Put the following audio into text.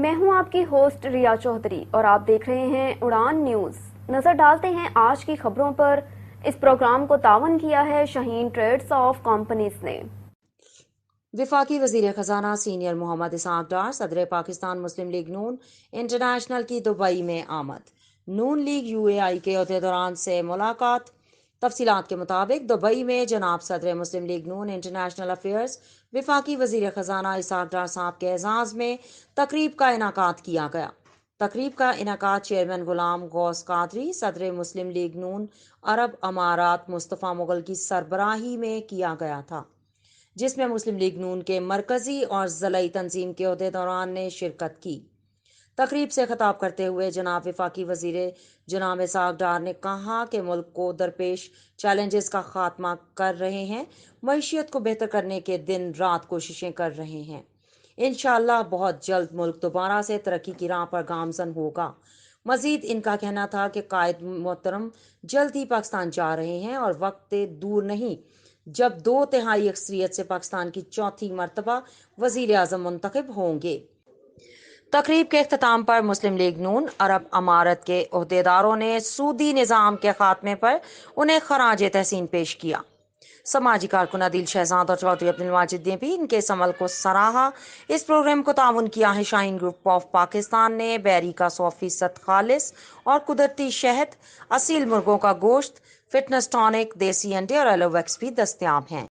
میں ہوں آپ کی ہوسٹ ریا چودھری اور آپ دیکھ رہے ہیں اڑان نیوز۔ نظر ڈالتے ہیں آج کی خبروں پر۔ اس پروگرام کو تعاون کیا ہے شاہین ٹریڈز آف کمپنیز نے۔ وفاقی وزیر خزانہ سینئر محمد اسحاق ڈار صدر پاکستان مسلم لیگ نون انٹرنیشنل کی دبئی میں آمد۔ نون لیگ یو اے آئی کے عہدیداران سے ملاقات۔ تفصیلات کے مطابق دبئی میں جناب صدر مسلم لیگ نون انٹرنیشنل افیئرز وفاقی وزیر خزانہ اسحاق ڈار صاحب کے اعزاز میں تقریب کا انعقاد کیا گیا۔ تقریب کا انعقاد چیئرمین غلام غوث قادری صدر مسلم لیگ نون عرب امارات مصطفیٰ مغل کی سربراہی میں کیا گیا تھا، جس میں مسلم لیگ نون کے مرکزی اور ضلعی تنظیم کے عہدیداران نے شرکت کی۔ تقریب سے خطاب کرتے ہوئے جناب وفاقی وزیر جناب اسحاق ڈار نے کہا کہ ملک کو درپیش چیلنجز کا خاتمہ کر رہے ہیں، معیشت کو بہتر کرنے کے دن رات کوششیں کر رہے ہیں۔ انشاءاللہ بہت جلد ملک دوبارہ سے ترقی کی راہ پر گامزن ہوگا۔ مزید ان کا کہنا تھا کہ قائد محترم جلد ہی پاکستان جا رہے ہیں اور وقت دور نہیں جب 2/3 اکثریت سے پاکستان کی چوتھی مرتبہ وزیر اعظم منتخب ہوں گے۔ تقریب کے اختتام پر مسلم لیگ نون عرب امارات کے عہدیداروں نے سودی نظام کے خاتمے پر انہیں خراج تحسین پیش کیا۔ سماجی کارکن عادل شہزاد اور چودھری عبد الماجد نے بھی ان کے اس عمل کو سراہا۔ اس پروگرام کو تعاون کیا ہے شاہین گروپ آف پاکستان نے۔ بیری کا 100% خالص اور قدرتی شہد، اصیل مرغوں کا گوشت، فٹنس ٹانک، دیسی انڈے اور ایلو ویکس بھی دستیاب ہیں۔